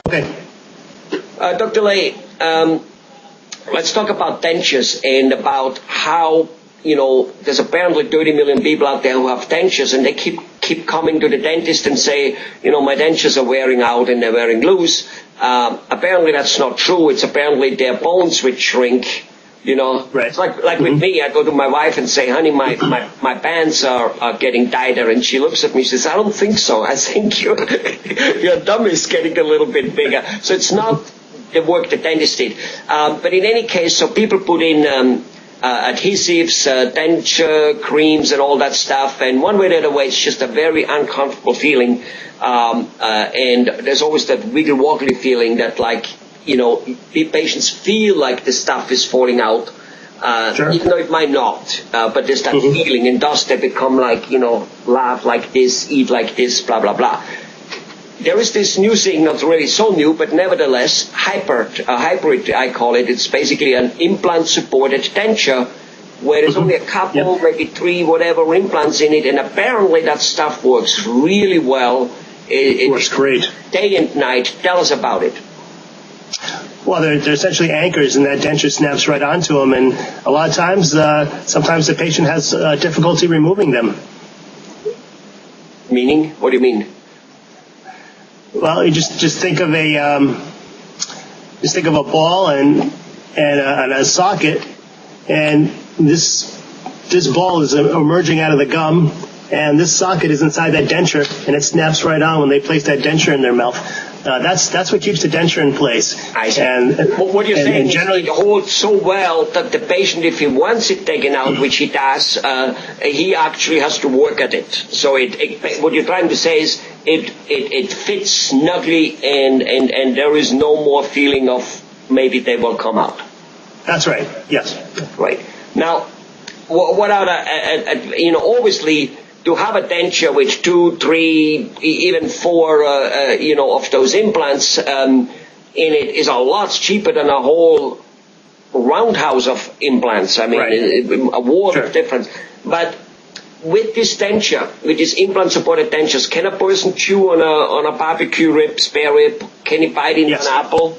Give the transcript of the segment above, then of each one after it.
Okay. Dr. Leigh, let's talk about dentures and about how, there's apparently 30 million people out there who have dentures, and they keep coming to the dentist and say, my dentures are wearing out and they're wearing loose. Apparently that's not true. It's apparently their bones which shrink. Right. It's like with me, I go to my wife and say, honey, my bands are getting tighter, and she looks at me and says, I don't think so. I think your thumb is getting a little bit bigger. So it's not the work the dentist did. But in any case, so people put in adhesives, denture creams and all that stuff, and one way or the other way, it's just a very uncomfortable feeling. And there's always that wiggle-woggly feeling that, patients feel like the stuff is falling out, sure. Even though it might not. But there's that feeling, and thus they become laugh like this, eat like this, blah, blah, blah. There is this new thing, not really so new, but nevertheless, hybrid, I call it. It's basically an implant-supported denture where there's only a couple, maybe 3, whatever, implants in it, and apparently that stuff works really well. It works great. Day and night. Tell us about it. Well, they're essentially anchors, and that denture snaps right onto them, and a lot of times, sometimes the patient has difficulty removing them. Meaning? What do you mean? Well, you just think of a ball and a socket, and this ball is emerging out of the gum, and this socket is inside that denture, and it snaps right on when they place that denture in their mouth. That's what keeps the denture in place. I see. And what you're saying generally, is it holds so well that the patient, if he wants it taken out, which he does, he actually has to work at it. So what you're trying to say is it fits snugly, and there is no more feeling of maybe they will come out. That's right. Yes. Right. Now, what are obviously, to have a denture with 2, 3, even 4, of those implants in it is a lot cheaper than a whole roundhouse of implants. I mean, right. A world of difference. But with this denture, with these implant-supported dentures, can a person chew on a barbecue rib, spare rib? Can he bite into an apple?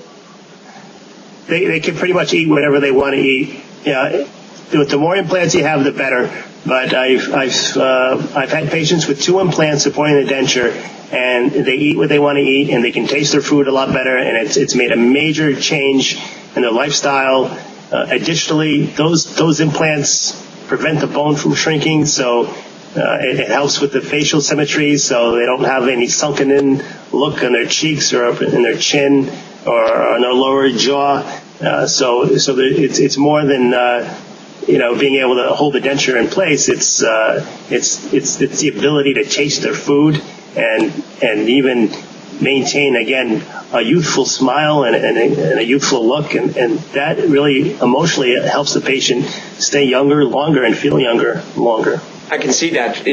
They can pretty much eat whatever they want to eat. Yeah. The more implants you have, the better. But I've had patients with 2 implants supporting the denture, and they eat what they want to eat, and they can taste their food a lot better, and it's made a major change in their lifestyle. Additionally, those implants prevent the bone from shrinking, so it helps with the facial symmetry, so they don't have any sunken in look on their cheeks or up in their chin or on their lower jaw. So it's more than being able to hold the denture in place. It's the ability to taste their food and even maintain, again, a youthful smile and a youthful look, and that really emotionally helps the patient stay younger longer and feel younger longer. I can see that,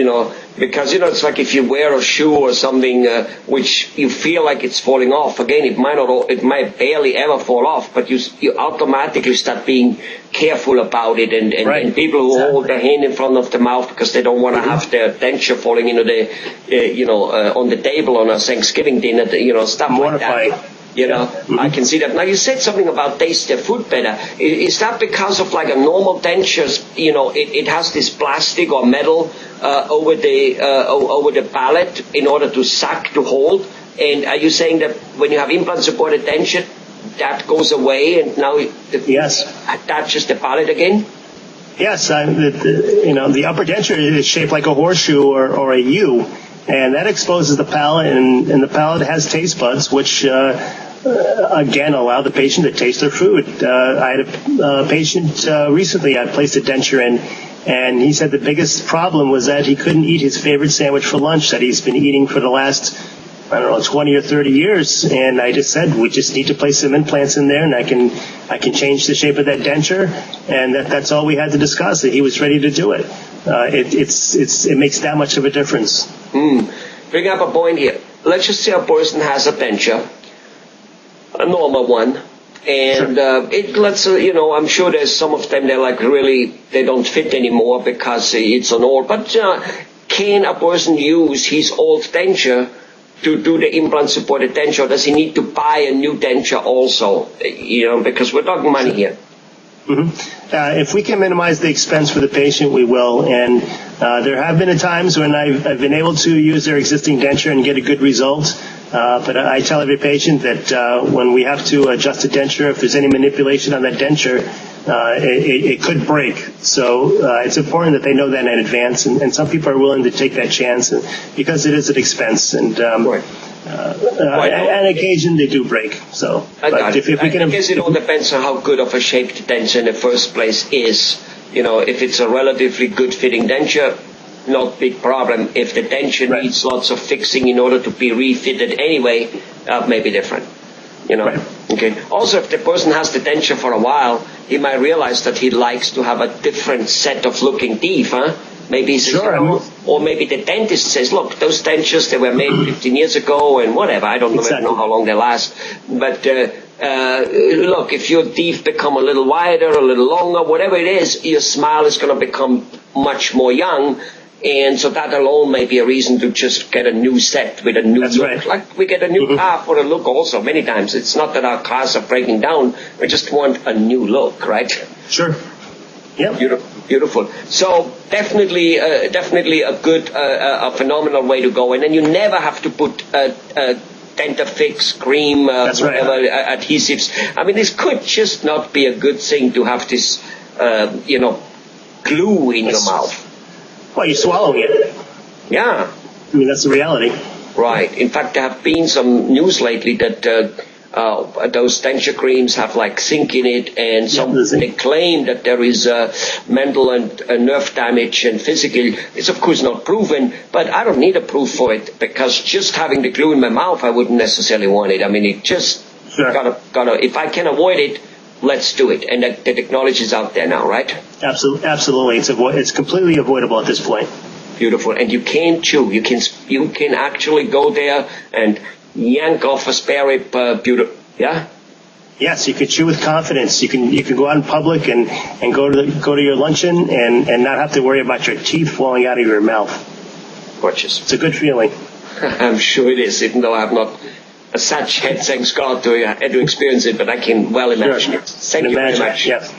because, it's like if you wear a shoe or something which you feel like it's falling off. Again, it might barely ever fall off, but you automatically start being careful about it. And people who hold their hand in front of the mouth because they don't want to have their denture falling into the, on the table on a Thanksgiving dinner, stuff mortifying. Like that. I can see that. Now, you said something about taste their food better. Is that because of like a normal denture, it has this plastic or metal over the palate in order to suck, to hold? And are you saying that when you have implant-supported denture, that goes away and now it attaches the palate again? Yes. The upper denture is shaped like a horseshoe or a U, and that exposes the palate, and the palate has taste buds, which again allow the patient to taste their food. I had a patient recently I placed a denture in, and he said the biggest problem was that he couldn't eat his favorite sandwich for lunch that he's been eating for the last 20 or 30 years. And I just said, we just need to place some implants in there, and I can change the shape of that denture. And that's all we had to discuss. He was ready to do it. It makes that much of a difference. Bring up a point here. Let's just say a person has a denture, a normal one, and I'm sure there's some of them they don't fit anymore because it's an old. But can a person use his old denture to do the implant-supported denture, or does he need to buy a new denture also? Because we're talking money here. Mm-hmm. If we can minimize the expense for the patient, we will. And there have been times when I've been able to use their existing denture and get a good result. But I tell every patient that when we have to adjust a denture, if there's any manipulation on that denture, it could break. So it's important that they know that in advance. And some people are willing to take that chance because it is an expense. And on occasion they do break. So, I guess it all depends on how good of a shape the denture in the first place is. If it's a relatively good fitting denture, not big problem. If the denture needs lots of fixing in order to be refitted anyway, may be different. Right. Okay. Also, if the person has the denture for a while, he might realize that he likes to have a different set of looking teeth, huh? Maybe he says, or maybe the dentist says, look, those dentures, they were made 15 years ago and whatever. I don't know how long they last. But look, if your teeth become a little wider, a little longer, whatever it is, your smile is going to become much more young. And so that alone may be a reason to just get a new set with a new look. Right. Like we get a new car for a look also many times. It's not that our cars are breaking down. We just want a new look, right? Sure. Yeah. Beautiful. So definitely a good, a phenomenal way to go. And then you never have to put Dentafix, cream, whatever, adhesives. I mean, this could just not be a good thing to have this, glue in your mouth. Well, you're swallowing it. Yeah. I mean, that's the reality. Right. In fact, there have been some news lately that those denture creams have like zinc in it, and they claim that there is mental and nerve damage and physical. It's of course not proven, but I don't need a proof for it because just having the glue in my mouth, I wouldn't necessarily want it. I mean, it just gotta. If I can avoid it, let's do it. And the technology is out there now, right? Absolutely. It's completely avoidable at this point. Beautiful. And you can't chew. You can actually go there and yank off a spare rib. Beautiful. Yeah. Yes, you can chew with confidence. You can go out in public and go to your luncheon and not have to worry about your teeth falling out of your mouth. Gorgeous. It's a good feeling. I'm sure it is, even though I have not such head, thanks God, to experience it, but I can well imagine it. Thank you very much. Yes.